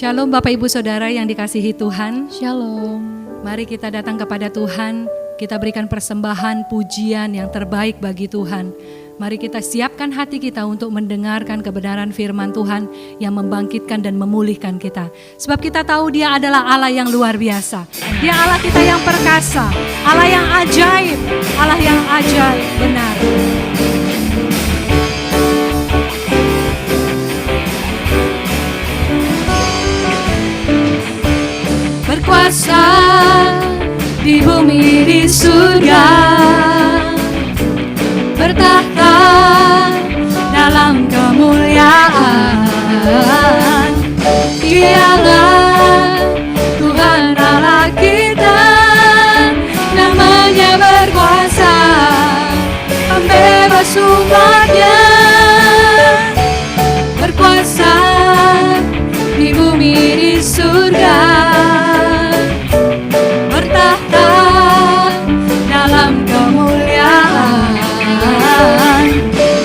Shalom Bapak Ibu Saudara yang dikasihi Tuhan. Shalom. Mari kita datang kepada Tuhan, kita berikan persembahan pujian yang terbaik bagi Tuhan. Mari kita siapkan hati kita untuk mendengarkan kebenaran firman Tuhan yang membangkitkan dan memulihkan kita. Sebab kita tahu Dia adalah Allah yang luar biasa. Dia Allah kita yang perkasa, Allah yang ajaib, Allah yang ajaib benar. Berkuasa di bumi di surga, bertahta dalam kemuliaan. Dialah Tuhan Allah kita, namanya berkuasa, membebas umatnya. Berkuasa di bumi di surga, bertahta dalam kemuliaan.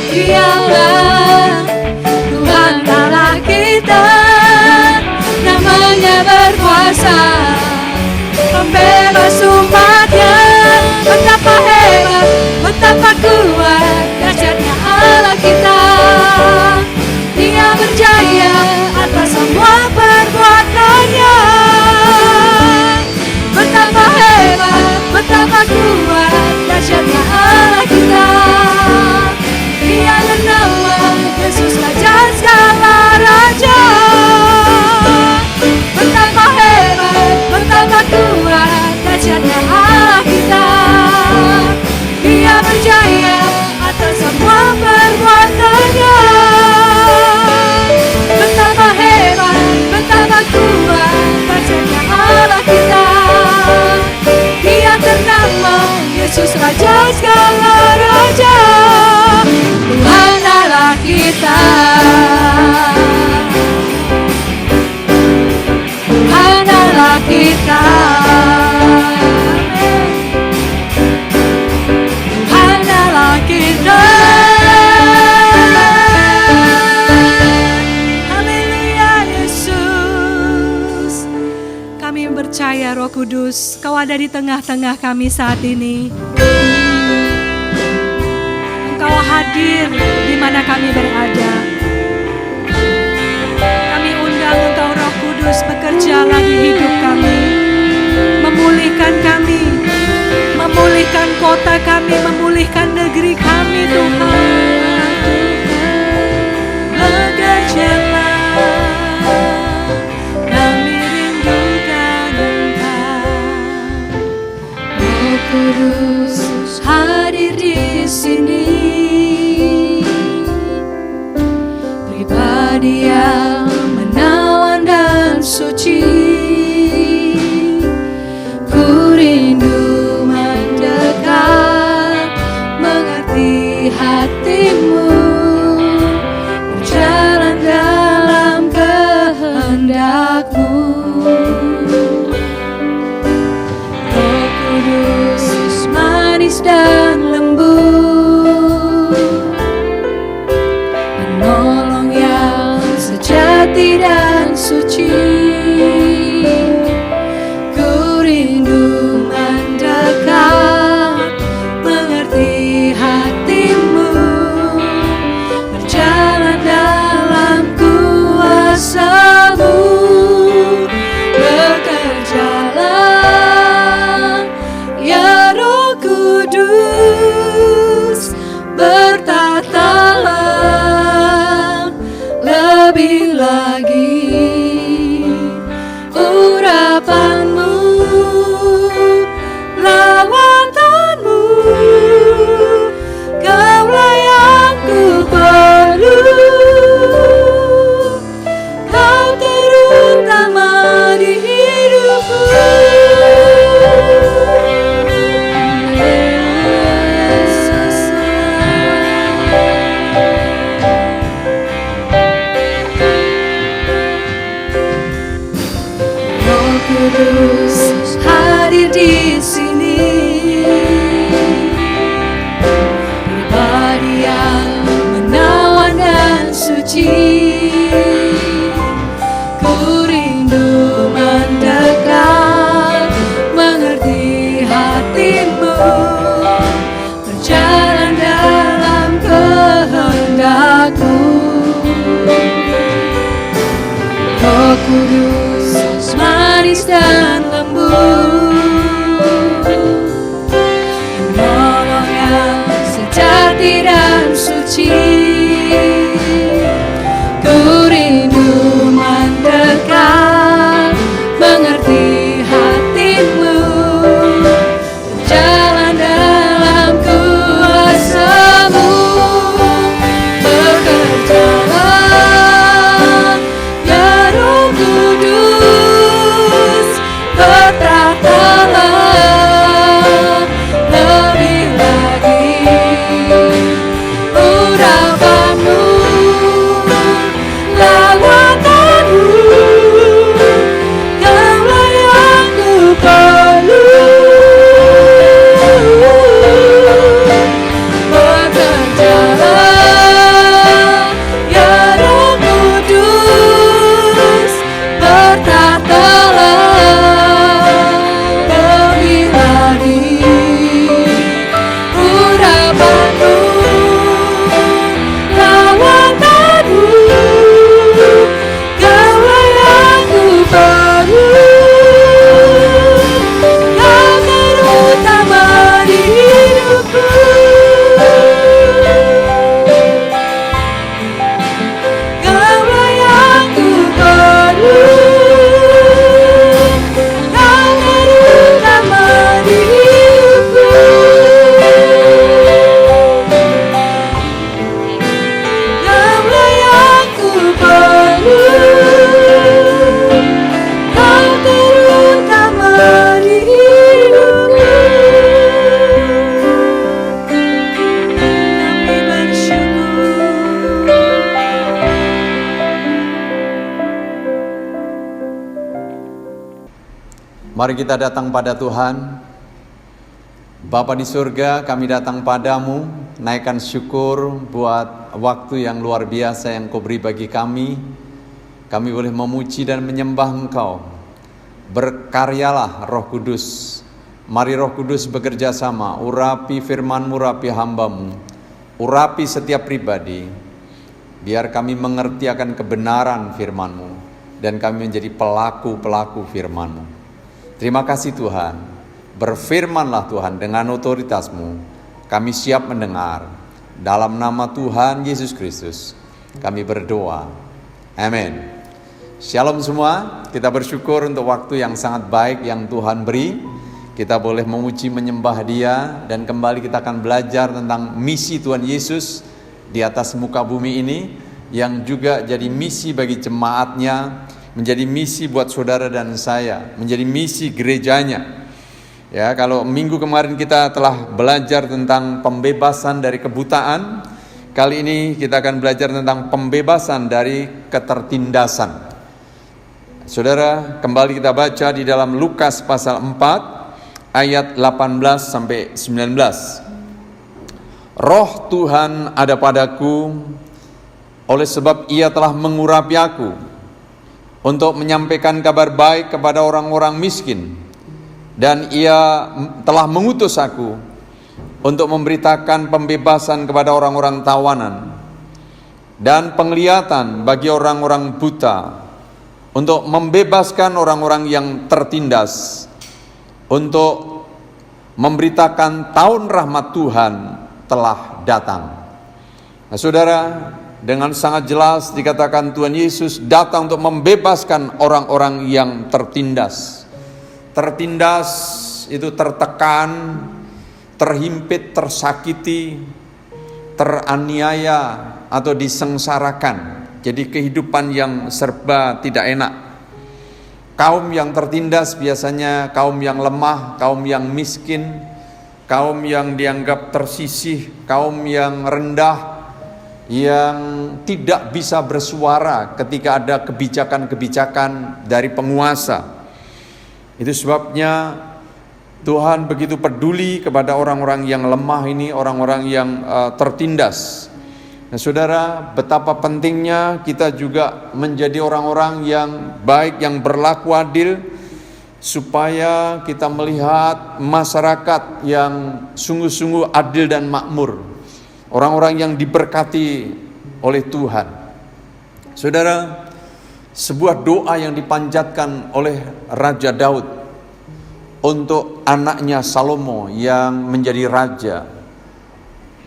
Dialah Tuhan Allah kita, namanya berkuasa, membebas umatnya. Betapa hebat, betapa kuat dahsyatnya Allah kita. Dia berjaya atas semua perbuatannya. Betapa hebat, betapa kuat dahsyatnya Allah kita. Dia bernama Yesus, Raja segala raja. Betapa hebat, betapa kuat dahsyatnya Allah kita. Dia berjaya atas semua perbuatannya. Betapa hebat, betapa kuat dahsyatnya Allah kita. Dia ternama Yesus, Raja segala raja. Tuhan Allah kita, Tuhan Allah kita, Tuhan Allah kita. Haleluya Yesus. Kami percaya Roh Kudus, Kau ada di tengah-tengah kami saat ini. Engkau hadir di mana kami berada. Kami undang Engkau Roh Kudus bekerja lagi hidup kami, memulihkan kami, memulihkan kota kami, memulihkan negeri kami Tuhan. Bekerjalah, kami rindukan Engkau. Roh Kudus hadir di sini, pribadi yang menawan dan suci. Ku rindu mendekat, mengerti hatimu, berjalan dalam kehendakmu. Roh Kudus manis dan lembut, menolong yang sejati dan suci. Ku rindu mendekat, mengerti hatimu, berjalan dalam kuasa-Mu. Bekerjalah ya Roh Kudus, bertatalah lebih lagi urapan-Mu, lawatanmu. Kaulah yang ku perlu, Kau terutama di hidupku. Yesus. Roh Kudus hadir di sini, pribadi yang menawan dan suci. Ku rindu Mari kita datang pada Tuhan. Bapa di surga, kami datang padamu, naikkan syukur buat waktu yang luar biasa yang Kau beri bagi kami. Kami boleh memuji dan menyembah Engkau. Berkaryalah Roh Kudus. Mari Roh Kudus bekerja sama, urapi firman-Mu, urapi hamba-Mu, urapi setiap pribadi. Biar kami mengerti akan kebenaran firman-Mu, dan kami menjadi pelaku-pelaku firman-Mu. Terima kasih Tuhan. Berfirmanlah Tuhan dengan otoritas-Mu. Kami siap mendengar. Dalam nama Tuhan Yesus Kristus kami berdoa. Amin. Shalom semua. Kita bersyukur untuk waktu yang sangat baik yang Tuhan beri. Kita boleh memuji menyembah Dia, dan kembali kita akan belajar tentang misi Tuhan Yesus di atas muka bumi ini, yang juga jadi misi bagi jemaatnya, menjadi misi buat saudara dan saya, menjadi misi gerejanya. Ya, kalau minggu kemarin kita telah belajar tentang pembebasan dari kebutaan, kali ini kita akan belajar tentang pembebasan dari ketertindasan. Saudara, kembali kita baca di dalam Lukas pasal 4 ayat 18 sampai 19. Roh Tuhan ada padaku, oleh sebab Ia telah mengurapi aku untuk menyampaikan kabar baik kepada orang-orang miskin, dan Ia telah mengutus aku untuk memberitakan pembebasan kepada orang-orang tawanan dan penglihatan bagi orang-orang buta, untuk membebaskan orang-orang yang tertindas, untuk memberitakan tahun rahmat Tuhan telah datang. Nah, saudara, dengan sangat jelas dikatakan Tuhan Yesus datang untuk membebaskan orang-orang yang tertindas. Tertindas itu tertekan, terhimpit, tersakiti, teraniaya atau disengsarakan. Jadi kehidupan yang serba tidak enak. Kaum yang tertindas biasanya kaum yang lemah, kaum yang miskin, kaum yang dianggap tersisih, kaum yang rendah, yang tidak bisa bersuara ketika ada kebijakan-kebijakan dari penguasa. Itu sebabnya Tuhan begitu peduli kepada orang-orang yang lemah ini, orang-orang yang tertindas. Nah, saudara, betapa pentingnya kita juga menjadi orang-orang yang baik, yang berlaku adil, supaya kita melihat masyarakat yang sungguh-sungguh adil dan makmur, orang-orang yang diberkati oleh Tuhan. Saudara, sebuah doa yang dipanjatkan oleh Raja Daud untuk anaknya Salomo yang menjadi raja.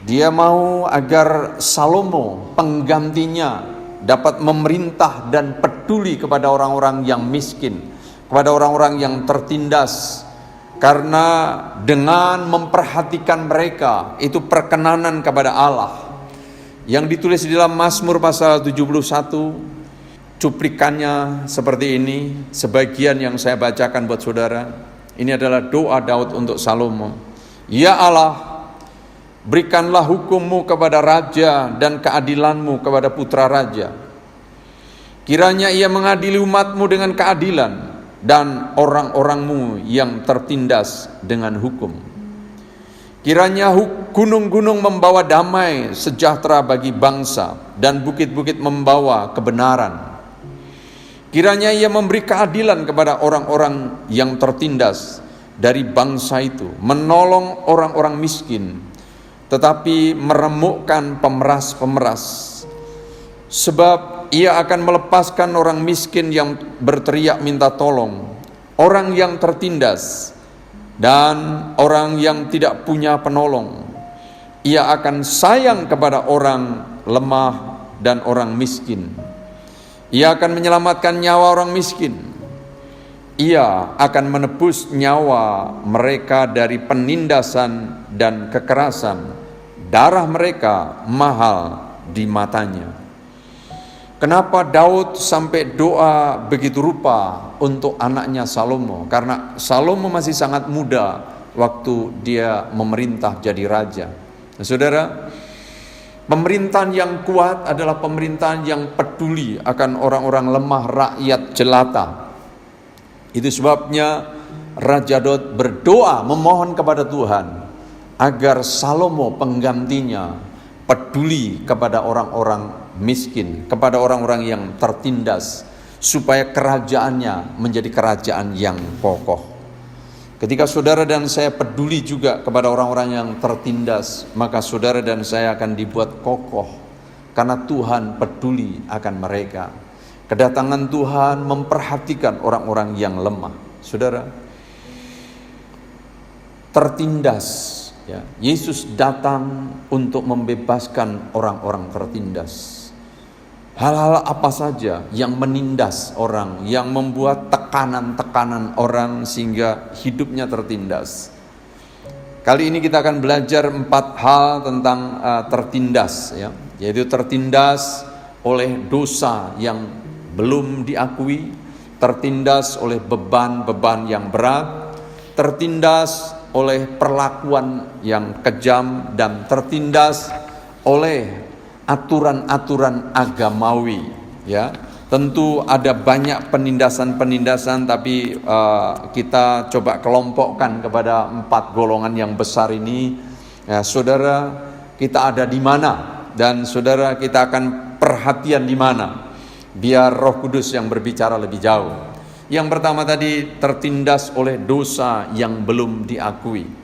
Dia mau agar Salomo penggantinya dapat memerintah dan peduli kepada orang-orang yang miskin, kepada orang-orang yang tertindas, karena dengan memperhatikan mereka itu perkenanan kepada Allah. Yang ditulis di dalam Mazmur pasal 71, cuplikannya seperti ini, sebagian yang saya bacakan buat saudara. Ini adalah doa Daud untuk Salomo. Ya Allah, berikanlah hukum-Mu kepada raja dan keadilan-Mu kepada putra raja. Kiranya ia mengadili umat-Mu dengan keadilan, dan orang-orang-Mu yang tertindas dengan hukum. Kiranya gunung-gunung membawa damai sejahtera bagi bangsa, dan bukit-bukit membawa kebenaran. Kiranya ia memberi keadilan kepada orang-orang yang tertindas dari bangsa itu, menolong orang-orang miskin, tetapi meremukkan pemeras-pemeras. Sebab ia akan melepaskan orang miskin yang berteriak minta tolong, orang yang tertindas, dan orang yang tidak punya penolong. Ia akan sayang kepada orang lemah dan orang miskin. Ia akan menyelamatkan nyawa orang miskin. Ia akan menebus nyawa mereka dari penindasan dan kekerasan. Darah mereka mahal di matanya. Kenapa Daud sampai doa begitu rupa untuk anaknya Salomo? Karena Salomo masih sangat muda waktu dia memerintah jadi raja. Nah, saudara, pemerintahan yang kuat adalah pemerintahan yang peduli akan orang-orang lemah, rakyat jelata. Itu sebabnya Raja Daud berdoa memohon kepada Tuhan agar Salomo penggantinya peduli kepada orang-orang miskin, kepada orang-orang yang tertindas, supaya kerajaannya menjadi kerajaan yang kokoh. Ketika saudara dan saya peduli juga kepada orang-orang yang tertindas, maka saudara dan saya akan dibuat kokoh karena Tuhan peduli akan mereka. Kedatangan Tuhan memperhatikan orang-orang yang lemah. Saudara, tertindas, ya. Yesus datang untuk membebaskan orang-orang tertindas. Hal-hal apa saja yang menindas orang, yang membuat tekanan-tekanan orang sehingga hidupnya tertindas. Kali ini kita akan belajar 4 hal tentang tertindas, ya. Yaitu tertindas oleh dosa yang belum diakui, tertindas oleh beban-beban yang berat, tertindas oleh perlakuan yang kejam, dan tertindas oleh aturan-aturan agamawi, ya. Tentu ada banyak penindasan-penindasan, tapi kita coba kelompokkan kepada 4 golongan yang besar ini. Ya, saudara, kita ada di mana, dan saudara kita akan perhatian di mana, biar Roh Kudus yang berbicara lebih jauh. Yang pertama tadi, tertindas oleh dosa yang belum diakui.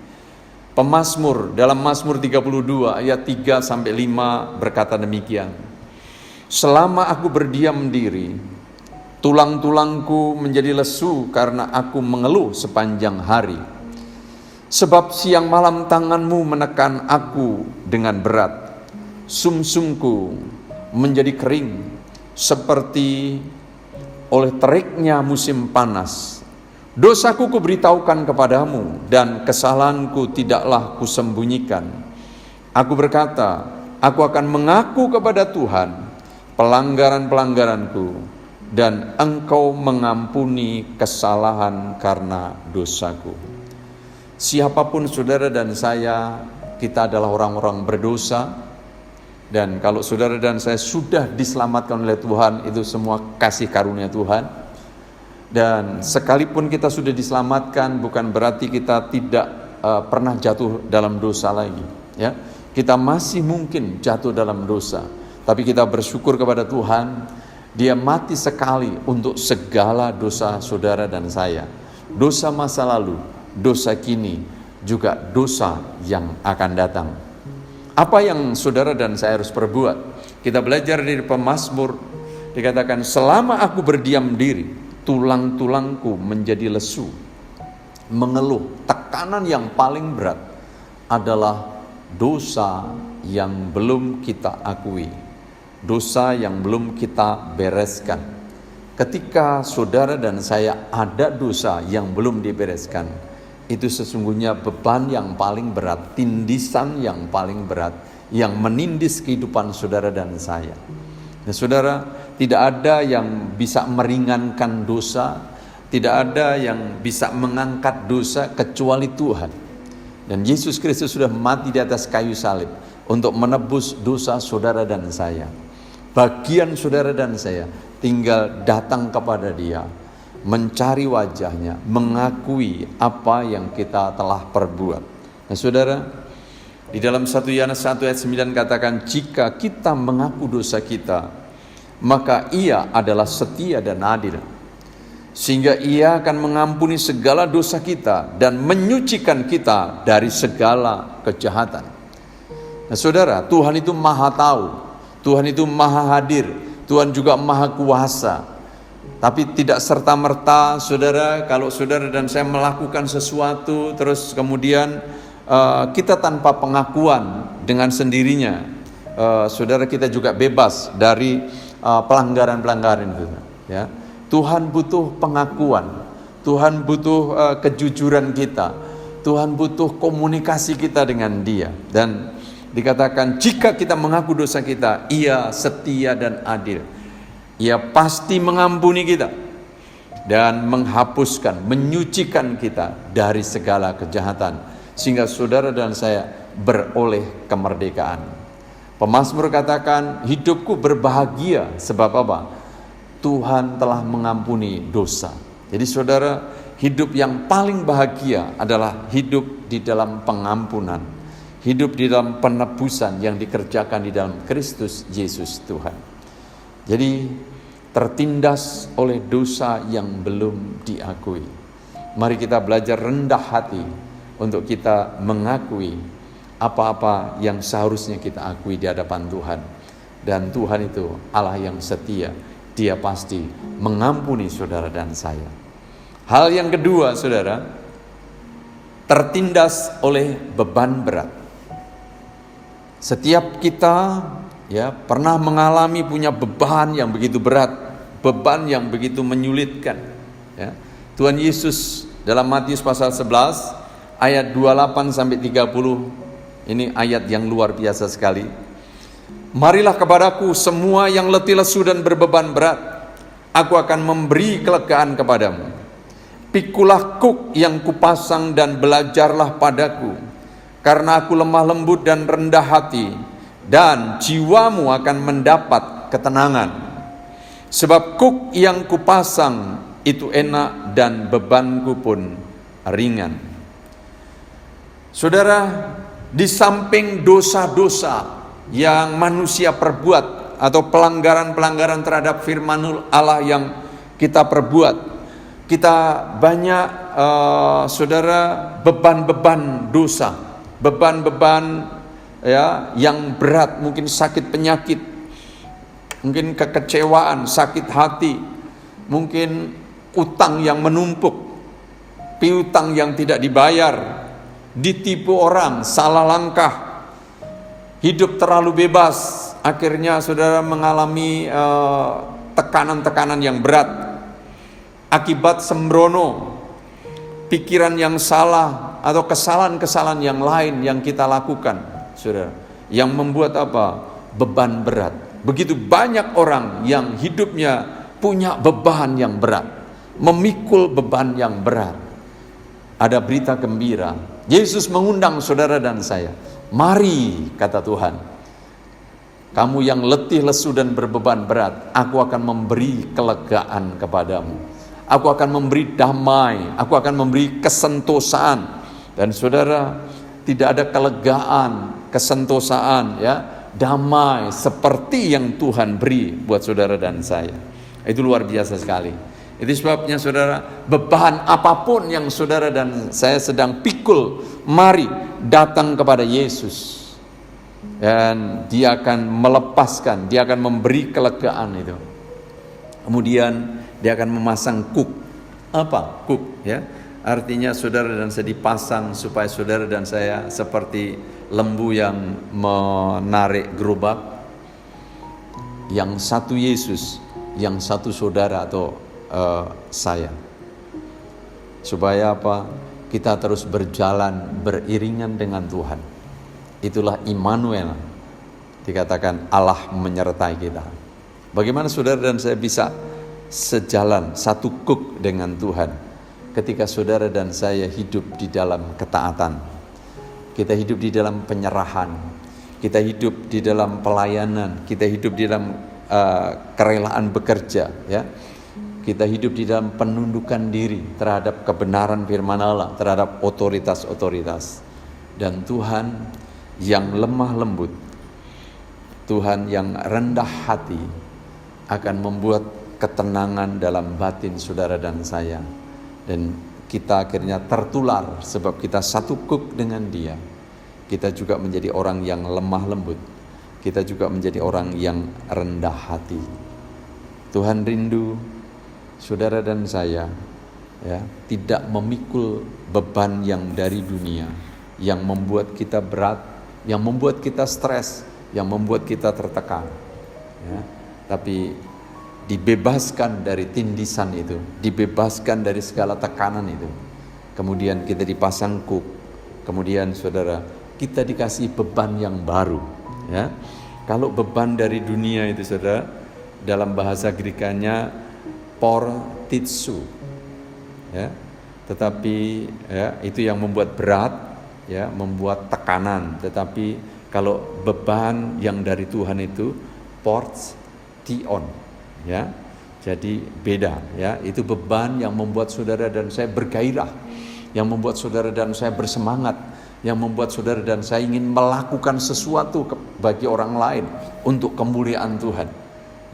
Pemazmur dalam Mazmur 32 ayat 3-5 berkata demikian. Selama aku berdiam diri, tulang-tulangku menjadi lesu karena aku mengeluh sepanjang hari. Sebab siang malam tanganmu menekan aku dengan berat. Sumsumku menjadi kering seperti oleh teriknya musim panas. Dosaku kuberitahukan kepadamu, dan kesalahanku tidaklah kusembunyikan. Aku berkata, aku akan mengaku kepada Tuhan pelanggaran-pelanggaranku, dan Engkau mengampuni kesalahan karena dosaku. Siapapun saudara dan saya, kita adalah orang-orang berdosa. Dan kalau saudara dan saya sudah diselamatkan oleh Tuhan, itu semua kasih karunia Tuhan. Dan sekalipun kita sudah diselamatkan, bukan berarti kita tidak pernah jatuh dalam dosa lagi, ya. Kita masih mungkin jatuh dalam dosa, tapi kita bersyukur kepada Tuhan, Dia mati sekali untuk segala dosa saudara dan saya. Dosa masa lalu, dosa kini, juga dosa yang akan datang. Apa yang saudara dan saya harus perbuat? Kita belajar dari Pemazmur, dikatakan, selama aku berdiam diri, tulang-tulangku menjadi lesu, mengeluh. Tekanan yang paling berat adalah dosa yang belum kita akui, dosa yang belum kita bereskan. Ketika saudara dan saya ada dosa yang belum dibereskan, itu sesungguhnya beban yang paling berat, tindisan yang paling berat, yang menindis kehidupan saudara dan saya. Nah, saudara, tidak ada yang bisa meringankan dosa, tidak ada yang bisa mengangkat dosa kecuali Tuhan. Dan Yesus Kristus sudah mati di atas kayu salib untuk menebus dosa saudara dan saya. Bagian saudara dan saya tinggal datang kepada Dia, mencari wajahnya, mengakui apa yang kita telah perbuat. Nah, saudara, di dalam 1 Yohanes 1 ayat 9 katakan, jika kita mengaku dosa kita, maka Ia adalah setia dan adil, sehingga Ia akan mengampuni segala dosa kita dan menyucikan kita dari segala kejahatan. Nah, saudara, Tuhan itu maha tahu, Tuhan itu maha hadir, Tuhan juga maha kuasa. Tapi tidak serta-merta, saudara, kalau saudara dan saya melakukan sesuatu, terus kemudian kita tanpa pengakuan dengan sendirinya, saudara, kita juga bebas dari pelanggaran-pelanggaran itu, ya. Tuhan butuh pengakuan, Tuhan butuh kejujuran kita, Tuhan butuh komunikasi kita dengan Dia. Dan dikatakan, jika kita mengaku dosa kita, Ia setia dan adil, Ia pasti mengampuni kita dan menghapuskan, menyucikan kita dari segala kejahatan, sehingga saudara dan saya beroleh kemerdekaan. Pemazmur katakan, hidupku berbahagia sebab apa? Tuhan telah mengampuni dosa. Jadi saudara, hidup yang paling bahagia adalah hidup di dalam pengampunan, hidup di dalam penebusan yang dikerjakan di dalam Kristus Yesus Tuhan. Jadi tertindas oleh dosa yang belum diakui. Mari kita belajar rendah hati untuk kita mengakui apa-apa yang seharusnya kita akui di hadapan Tuhan. Dan Tuhan itu Allah yang setia. Dia pasti mengampuni saudara dan saya. Hal yang kedua, saudara, tertindas oleh beban berat. Setiap kita pernah mengalami punya beban yang begitu berat, beban yang begitu menyulitkan. Tuhan Yesus dalam Matius pasal 11 ayat 28 sampai 30, ini ayat yang luar biasa sekali. Marilah kepadaku semua yang letih lesu dan berbeban berat, aku akan memberi kelegaan kepadamu. Pikulah kuk yang kupasang dan belajarlah padaku, karena aku lemah lembut dan rendah hati, dan jiwamu akan mendapat ketenangan. Sebab kuk yang kupasang itu enak dan bebanku pun ringan. Saudara, di samping dosa-dosa yang manusia perbuat atau pelanggaran-pelanggaran terhadap firman Allah yang kita perbuat, kita banyak saudara beban-beban dosa, beban-beban yang berat, mungkin sakit penyakit, mungkin kekecewaan, sakit hati, mungkin utang yang menumpuk, piutang yang tidak dibayar, ditipu orang, salah langkah, hidup terlalu bebas, akhirnya saudara mengalami tekanan-tekanan yang berat akibat sembrono, pikiran yang salah atau kesalahan-kesalahan yang lain yang kita lakukan, saudara, yang membuat beban berat. Begitu banyak orang yang hidupnya punya beban yang berat, memikul beban yang berat. Ada berita gembira, Yesus mengundang saudara dan saya. Mari, kata Tuhan, kamu yang letih lesu dan berbeban berat, aku akan memberi kelegaan kepadamu. Aku akan memberi damai, aku akan memberi kesentosaan. Dan saudara, tidak ada kelegaan, kesentosaan, damai seperti yang Tuhan beri buat saudara dan saya. Itu luar biasa sekali. Itu sebabnya saudara, beban apapun yang saudara dan saya sedang pikul, mari datang kepada Yesus, dan Dia akan melepaskan, Dia akan memberi kelegaan itu. Kemudian Dia akan memasang kuk. Apa kuk? Artinya saudara dan saya dipasang supaya saudara dan saya seperti lembu yang menarik gerobak, yang satu Yesus, yang satu saudara atau saya, supaya kita terus berjalan beriringan dengan Tuhan. Itulah Immanuel, dikatakan Allah menyertai kita. Bagaimana saudara dan saya bisa sejalan, satu kuk dengan Tuhan ketika saudara dan saya hidup di dalam ketaatan, kita hidup di dalam penyerahan, kita hidup di dalam pelayanan, kita hidup di dalam kerelaan bekerja, kita hidup di dalam penundukan diri terhadap kebenaran firman Allah, terhadap otoritas-otoritas. Dan Tuhan yang lemah lembut, Tuhan yang rendah hati akan membuat ketenangan dalam batin saudara dan saya. Dan kita akhirnya tertular sebab kita satu kuk dengan Dia. Kita juga menjadi orang yang lemah lembut. Kita juga menjadi orang yang rendah hati. Tuhan rindu saudara dan saya tidak memikul beban yang dari dunia, yang membuat kita berat, yang membuat kita stres, yang membuat kita tertekan, tapi dibebaskan dari tindisan itu, dibebaskan dari segala tekanan itu. Kemudian kita dipasang kuk, kemudian saudara, kita dikasih beban yang baru. Kalau beban dari dunia itu saudara, dalam bahasa Grekanya portitsu, tetapi itu yang membuat berat, membuat tekanan. Tetapi kalau beban yang dari Tuhan itu portion, Jadi beda ya, itu beban yang membuat saudara dan saya bergairah, yang membuat saudara dan saya bersemangat, yang membuat saudara dan saya ingin melakukan sesuatu bagi orang lain untuk kemuliaan Tuhan.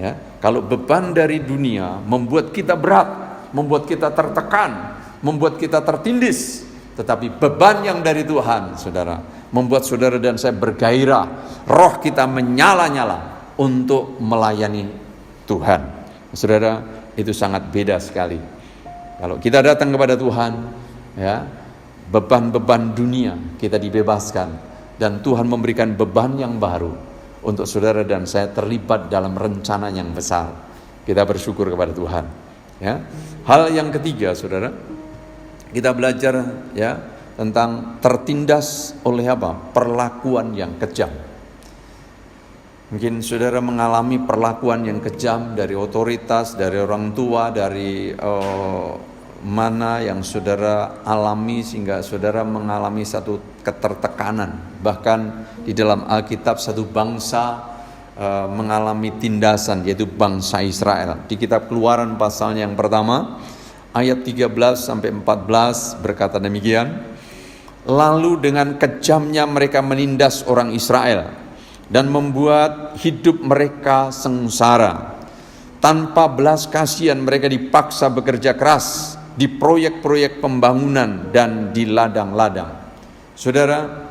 Ya, kalau beban dari dunia membuat kita berat, membuat kita tertekan, membuat kita tertindis, tetapi beban yang dari Tuhan, saudara, membuat saudara dan saya bergairah, roh kita menyala-nyala untuk melayani Tuhan. Saudara, itu sangat beda sekali. Kalau kita datang kepada Tuhan, ya, beban-beban dunia kita dibebaskan, dan Tuhan memberikan beban yang baru untuk saudara dan saya terlibat dalam rencana yang besar. Kita bersyukur kepada Tuhan. Ya. Hal yang ketiga, saudara, kita belajar ya tentang tertindas oleh apa? Perlakuan yang kejam. Mungkin saudara mengalami perlakuan yang kejam dari otoritas, dari orang tua, dari mana yang saudara alami sehingga saudara mengalami satu ketertekanan. Bahkan di dalam Alkitab satu bangsa mengalami tindasan, yaitu bangsa Israel. Di kitab Keluaran pasalnya yang pertama, ayat 13-14 berkata demikian. Lalu dengan kejamnya mereka menindas orang Israel dan membuat hidup mereka sengsara. Tanpa belas kasihan mereka dipaksa bekerja keras di proyek-proyek pembangunan dan di ladang-ladang. Saudara,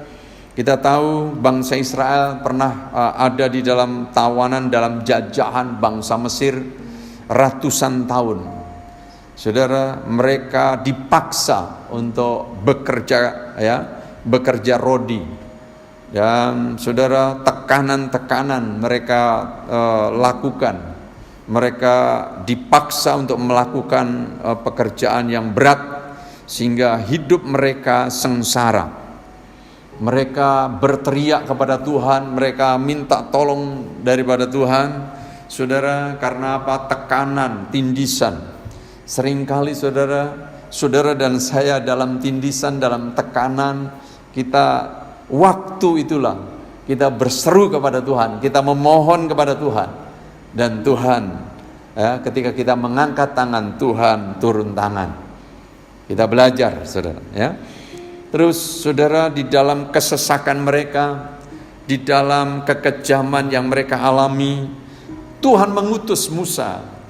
kita tahu bangsa Israel pernah ada di dalam tawanan, dalam jajahan bangsa Mesir ratusan tahun. Saudara, mereka dipaksa untuk bekerja rodi. Dan saudara, tekanan-tekanan mereka lakukan. Mereka dipaksa untuk melakukan pekerjaan yang berat sehingga hidup mereka sengsara. Mereka berteriak kepada Tuhan, mereka minta tolong daripada Tuhan. Saudara, karena apa? Tekanan, tindisan. Seringkali saudara dan saya dalam tindisan, dalam tekanan, kita waktu itulah kita berseru kepada Tuhan, kita memohon kepada Tuhan, dan Tuhan ketika kita mengangkat tangan, Tuhan turun tangan. Kita belajar, saudara, ya. Terus saudara, di dalam kesesakan mereka, di dalam kekejaman yang mereka alami, Tuhan mengutus Musa.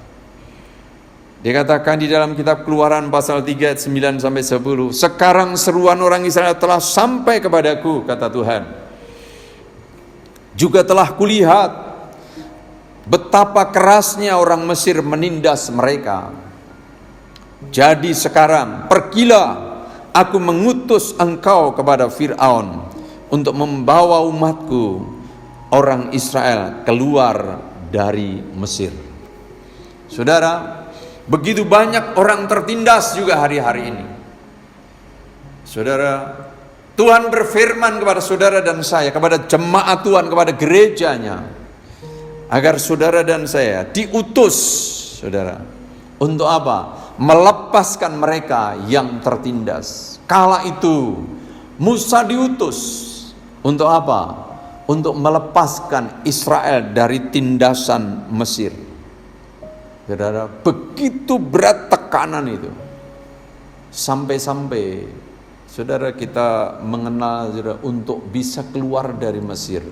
Dikatakan di dalam kitab Keluaran pasal 3 ayat 9-10, sekarang seruan orang Israel telah sampai kepadaku, kata Tuhan. Juga telah kulihat betapa kerasnya orang Mesir menindas mereka. Jadi sekarang pergilah, aku mengutus engkau kepada Fir'aun untuk membawa umatku, orang Israel, keluar dari Mesir. Saudara, begitu banyak orang tertindas juga hari-hari ini. Saudara, Tuhan berfirman kepada saudara dan saya, kepada jemaat Tuhan, kepada gerejanya, agar saudara dan saya diutus, saudara, untuk apa? Melepaskan mereka yang tertindas. Kala itu Musa diutus untuk apa? Untuk melepaskan Israel dari tindasan Mesir. Saudara, begitu berat tekanan itu, sampai-sampai saudara kita mengenal, saudara, untuk bisa keluar dari Mesir,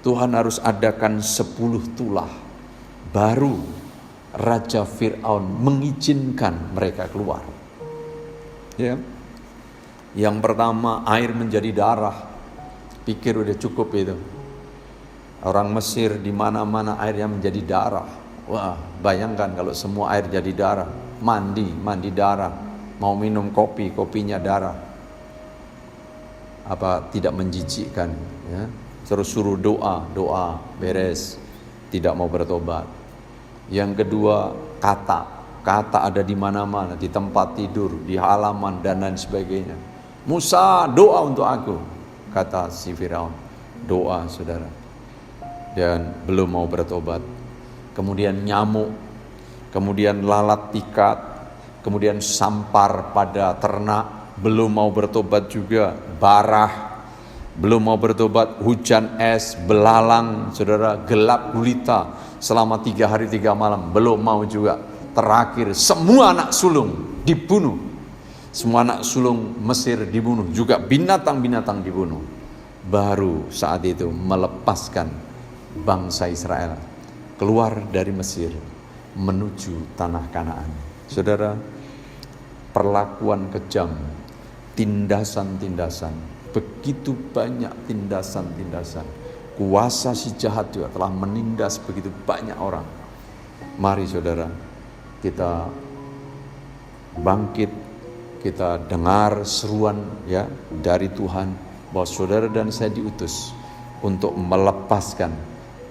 Tuhan harus adakan 10 tulah. Baru Raja Fir'aun mengizinkan mereka keluar. Ya. Yang pertama, air menjadi darah. Pikir udah cukup itu. Orang Mesir di mana-mana airnya menjadi darah. Wah, bayangkan kalau semua air jadi darah. Mandi darah. Mau minum kopi, kopinya darah. Apa tidak menjijikkan, ya? Terus suruh doa beres, tidak mau bertobat. Yang kedua, kata ada di mana-mana, di tempat tidur, di halaman dan lain sebagainya. Musa, doa untuk aku, kata si Firaun. Doa, saudara, dan belum mau bertobat. Kemudian nyamuk, kemudian lalat pikat, kemudian sampar pada ternak, belum mau bertobat juga. Barah, belum mau bertobat. Hujan es, belalang, saudara, gelap gulita, selama 3 hari 3 malam, belum mau juga. Terakhir semua anak sulung dibunuh. Semua anak sulung Mesir dibunuh, juga binatang-binatang dibunuh. Baru saat itu melepaskan bangsa Israel keluar dari Mesir menuju tanah Kanaan. Saudara, perlakuan kejam, tindasan-tindasan, begitu banyak tindasan-tindasan. Kuasa si jahat juga telah menindas begitu banyak orang. Mari saudara, kita bangkit, kita dengar seruan ya dari Tuhan bahwa saudara dan saya diutus untuk melepaskan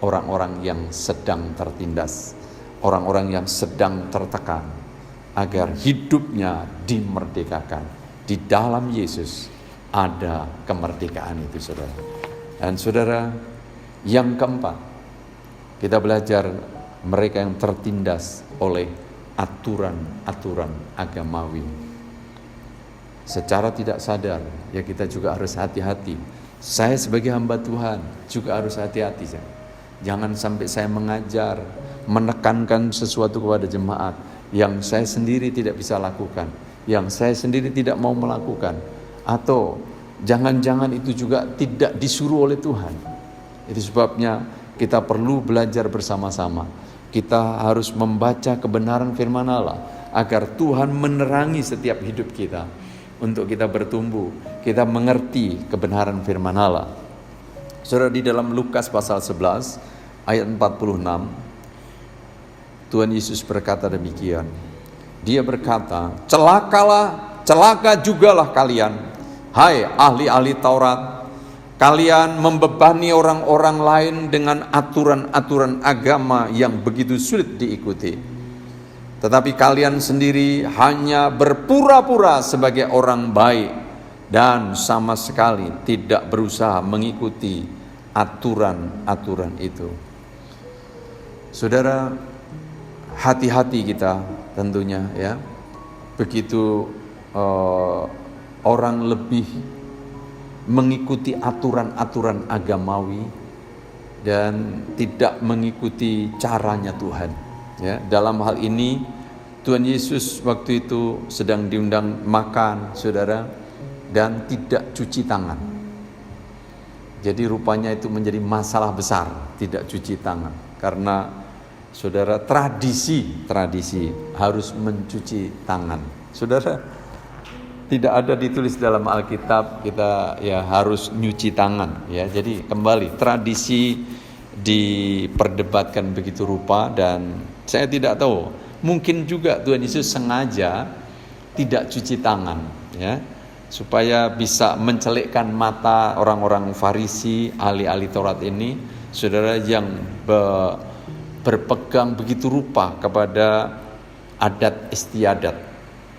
orang-orang yang sedang tertindas, orang-orang yang sedang tertekan, agar hidupnya dimerdekakan. Di dalam Yesus ada kemerdekaan itu, saudara. Dan saudara, yang keempat, kita belajar mereka yang tertindas oleh aturan-aturan agamawi. Secara tidak sadar, ya kita juga harus hati-hati. Saya sebagai hamba Tuhan juga harus hati-hati. Jangan sampai saya mengajar, menekankan sesuatu kepada jemaat yang saya sendiri tidak bisa lakukan, yang saya sendiri tidak mau melakukan, atau jangan-jangan itu juga tidak disuruh oleh Tuhan. Itu sebabnya kita perlu belajar bersama-sama. Kita harus membaca kebenaran firman Allah agar Tuhan menerangi setiap hidup kita, untuk kita bertumbuh, kita mengerti kebenaran firman Allah. Saudara, di dalam Lukas pasal 11 ayat 46, Tuhan Yesus berkata demikian. Dia berkata, celaka jugalah kalian, hai ahli-ahli Taurat, kalian membebani orang-orang lain dengan aturan-aturan agama yang begitu sulit diikuti. Tetapi kalian sendiri hanya berpura-pura sebagai orang baik dan sama sekali tidak berusaha mengikuti aturan-aturan itu. Saudara, hati-hati kita tentunya ya. Begitu orang lebih mengikuti aturan-aturan agamawi dan tidak mengikuti caranya Tuhan. Ya, dalam hal ini Tuhan Yesus waktu itu sedang diundang makan, saudara, dan tidak cuci tangan. Jadi rupanya itu menjadi masalah besar, tidak cuci tangan, karena saudara, tradisi harus mencuci tangan. Saudara, tidak ada ditulis dalam Alkitab kita ya harus nyuci tangan ya. Jadi kembali tradisi diperdebatkan begitu rupa, dan saya tidak tahu, mungkin juga Tuhan Yesus sengaja tidak cuci tangan ya, supaya bisa mencelikkan mata orang-orang Farisi, ahli-ahli Taurat ini, saudara, yang berpegang begitu rupa kepada adat istiadat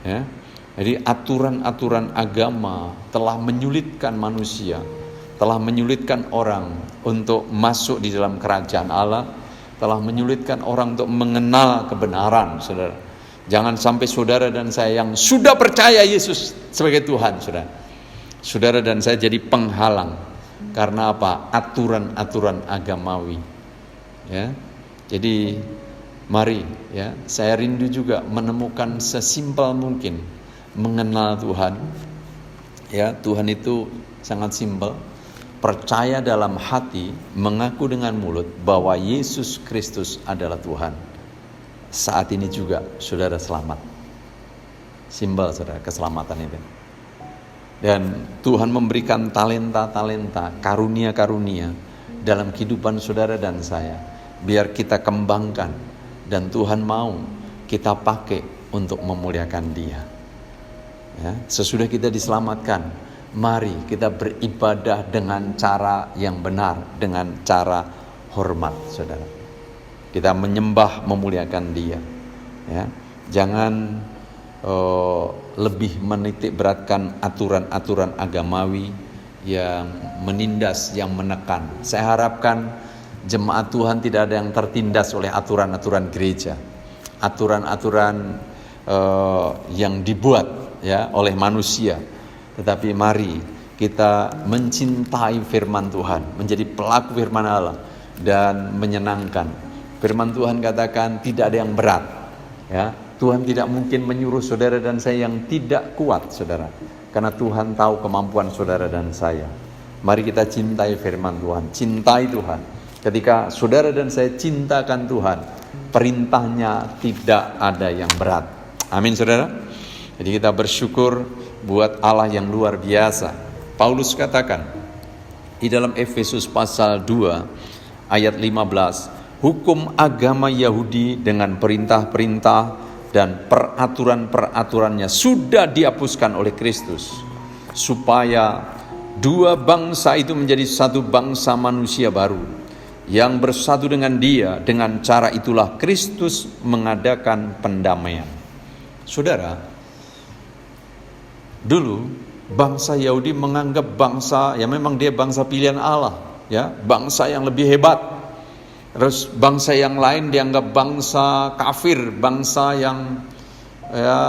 ya. Jadi aturan-aturan agama telah menyulitkan manusia, telah menyulitkan orang untuk masuk di dalam kerajaan Allah, telah menyulitkan orang untuk mengenal kebenaran, saudara. Jangan sampai saudara dan saya yang sudah percaya Yesus sebagai Tuhan, saudara dan saya jadi penghalang. Karena apa? Aturan-aturan agamawi ya. Jadi mari ya, saya rindu juga menemukan sesimpel mungkin mengenal Tuhan ya. Tuhan itu sangat simpel. Percaya dalam hati, mengaku dengan mulut bahwa Yesus Kristus adalah Tuhan. Saat ini juga saudara selamat. Simbol saudara keselamatan itu. Dan Tuhan memberikan talenta-talenta, karunia-karunia dalam kehidupan saudara dan saya, biar kita kembangkan, dan Tuhan mau kita pakai untuk memuliakan Dia. Ya, sesudah kita diselamatkan, mari kita beribadah dengan cara yang benar, dengan cara hormat, saudara. Kita menyembah, memuliakan Dia. Ya, jangan lebih menitik beratkan aturan-aturan agamawi yang menindas, yang menekan. Saya harapkan jemaat Tuhan tidak ada yang tertindas oleh aturan-aturan gereja, aturan-aturan yang dibuat ya oleh manusia. Tetapi mari kita mencintai firman Tuhan, menjadi pelaku firman Allah, dan menyenangkan Firman Tuhan katakan tidak ada yang berat. Ya, Tuhan tidak mungkin menyuruh saudara dan saya yang tidak kuat, saudara. Karena Tuhan tahu kemampuan saudara dan saya. Mari kita cintai firman Tuhan, cintai Tuhan. Ketika saudara dan saya cintakan Tuhan, perintahnya tidak ada yang berat. Amin, saudara. Jadi kita bersyukur buat Allah yang luar biasa. Paulus katakan di dalam Efesus pasal 2 ayat 15, hukum agama Yahudi dengan perintah-perintah dan peraturan-peraturannya sudah dihapuskan oleh Kristus, supaya dua bangsa itu menjadi satu bangsa manusia baru yang bersatu dengan Dia. Dengan cara itulah Kristus mengadakan pendamaian. Saudara, dulu bangsa Yahudi menganggap bangsa, ya memang dia bangsa pilihan Allah, ya, bangsa yang lebih hebat. Terus bangsa yang lain dianggap bangsa kafir, bangsa yang, ya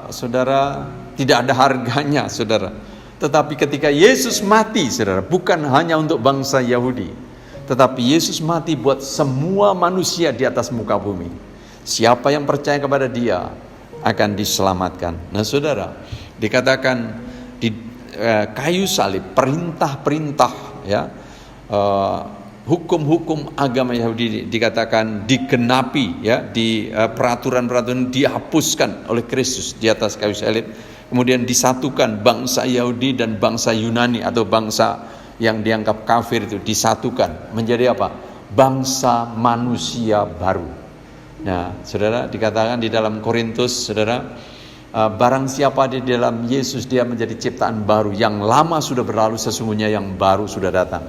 saudara, tidak ada harganya, saudara. Tetapi ketika Yesus mati, saudara, bukan hanya untuk bangsa Yahudi, tetapi Yesus mati buat semua manusia di atas muka bumi. Siapa yang percaya kepada Dia akan diselamatkan. Nah, saudara, dikatakan di kayu salib perintah-perintah, ya, hukum-hukum agama Yahudi dikatakan digenapi, ya, di peraturan-peraturan dihapuskan oleh Kristus di atas kayu salib. Kemudian disatukan bangsa Yahudi dan bangsa Yunani atau bangsa yang dianggap kafir itu disatukan menjadi apa? Bangsa manusia baru. Nah, saudara, dikatakan di dalam Korintus, saudara, barang siapa di dalam Yesus dia menjadi ciptaan baru, yang lama sudah berlalu, sesungguhnya yang baru sudah datang.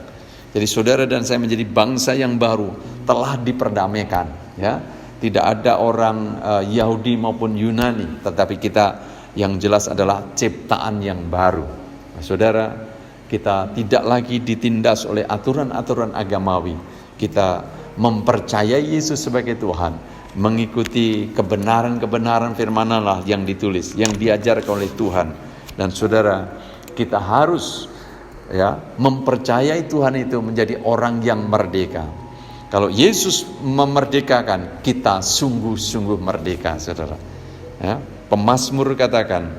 Jadi saudara dan saya menjadi bangsa yang baru, telah diperdamaikan, ya. Tidak ada orang Yahudi maupun Yunani, tetapi kita yang jelas adalah ciptaan yang baru. Nah, saudara, kita tidak lagi ditindas oleh aturan-aturan agamawi. Kita mempercayai Yesus sebagai Tuhan, mengikuti kebenaran-kebenaran firman Allah yang ditulis, yang diajarkan oleh Tuhan. Dan saudara, kita harus, ya, mempercayai Tuhan itu menjadi orang yang merdeka. Kalau Yesus memerdekakan, kita sungguh-sungguh merdeka, saudara. Ya, Pemazmur katakan,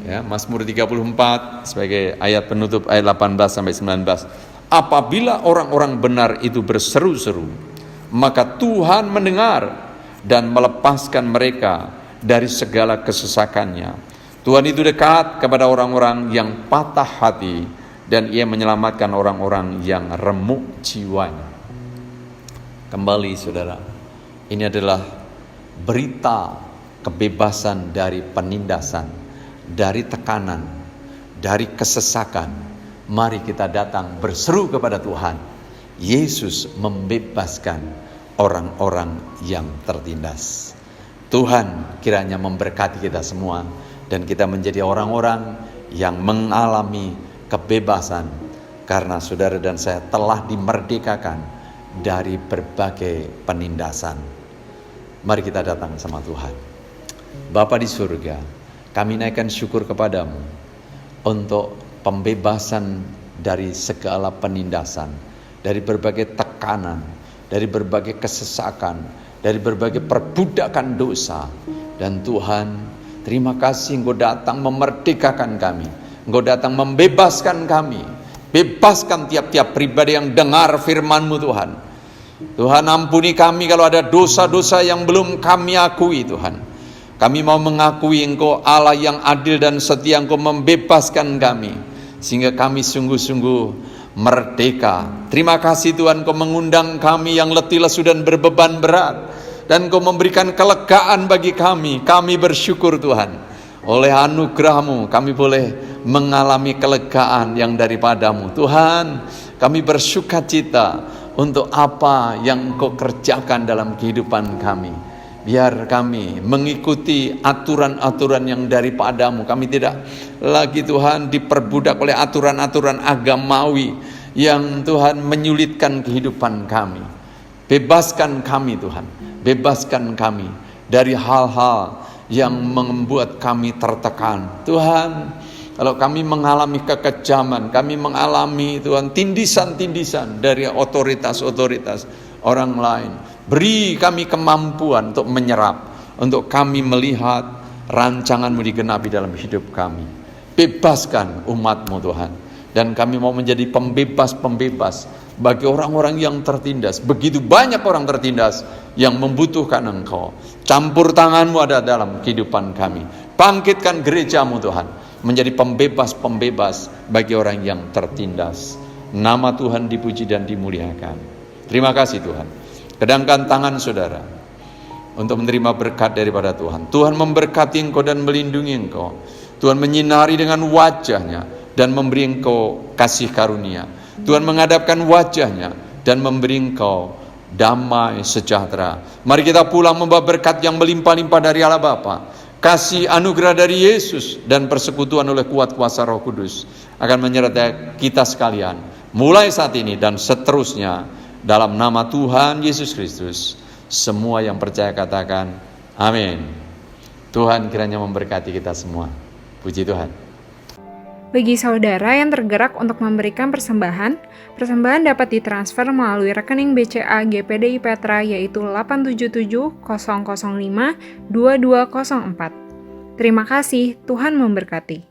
ya, Mazmur 34 sebagai ayat penutup, ayat 18 sampai 19. Apabila orang-orang benar itu berseru-seru, maka Tuhan mendengar dan melepaskan mereka dari segala kesesakannya. Tuhan itu dekat kepada orang-orang yang patah hati, dan Ia menyelamatkan orang-orang yang remuk jiwanya. Kembali, saudara, ini adalah berita kebebasan dari penindasan, dari tekanan, dari kesesakan. Mari kita datang berseru kepada Tuhan. Yesus membebaskan orang-orang yang tertindas. Tuhan kiranya memberkati kita semua, dan kita menjadi orang-orang yang mengalami kebebasan, karena saudara dan saya telah dimerdekakan dari berbagai penindasan. Mari kita datang sama Tuhan. Bapa di surga, kami naikkan syukur kepadamu untuk pembebasan dari segala penindasan, dari berbagai tekanan, dari berbagai kesesakan, dari berbagai perbudakan dosa. Dan Tuhan, terima kasih Engkau datang memerdekakan kami, Engkau datang membebaskan kami. Bebaskan tiap-tiap pribadi yang dengar firman-Mu, Tuhan. Tuhan, ampuni kami kalau ada dosa-dosa yang belum kami akui, Tuhan. Kami mau mengakui Engkau Allah yang adil dan setia. Engkau membebaskan kami, sehingga kami sungguh-sungguh merdeka. Terima kasih Tuhan, Engkau mengundang kami yang letih lesu dan berbeban berat, dan Engkau memberikan kelegaan bagi kami. Kami bersyukur Tuhan, oleh anugerah-Mu kami boleh mengalami kelegaan yang daripada-Mu. Tuhan, kami bersukacita untuk apa yang Engkau kerjakan dalam kehidupan kami. Biar kami mengikuti aturan-aturan yang daripada-Mu. Kami tidak lagi Tuhan diperbudak oleh aturan-aturan agamawi yang Tuhan menyulitkan kehidupan kami. Bebaskan kami Tuhan, bebaskan kami dari hal-hal yang membuat kami tertekan. Tuhan, kalau kami mengalami kekejaman, kami mengalami Tuhan tindisan-tindisan dari otoritas-otoritas orang lain, Beri kami kemampuan untuk menyerap, untuk kami melihat rancangan-Mu digenapi dalam hidup kami. Bebaskan umat-Mu Tuhan. Dan kami mau menjadi pembebas-pembebas bagi orang-orang yang tertindas. Begitu banyak orang tertindas yang membutuhkan Engkau. Campur tangan-Mu ada dalam kehidupan kami. Bangkitkan gereja-Mu Tuhan, menjadi pembebas-pembebas bagi orang yang tertindas. Nama Tuhan dipuji dan dimuliakan. Terima kasih Tuhan. Kedangkan tangan saudara untuk menerima berkat daripada Tuhan. Tuhan memberkati engkau dan melindungi engkau. Tuhan menyinari dengan wajahnya dan memberi engkau kasih karunia. Tuhan menghadapkan wajahnya dan memberi engkau damai sejahtera. Mari kita pulang membawa berkat yang melimpah-limpah dari Allah Bapa. Kasih anugerah dari Yesus dan persekutuan oleh kuat kuasa Roh Kudus akan menyertai kita sekalian mulai saat ini dan seterusnya, dalam nama Tuhan Yesus Kristus. Semua yang percaya katakan amin. Tuhan kiranya memberkati kita semua. Puji Tuhan. Bagi saudara yang tergerak untuk memberikan persembahan dapat ditransfer melalui rekening BCA GPDI Petra yaitu 877 005 2204. Terima kasih, Tuhan memberkati.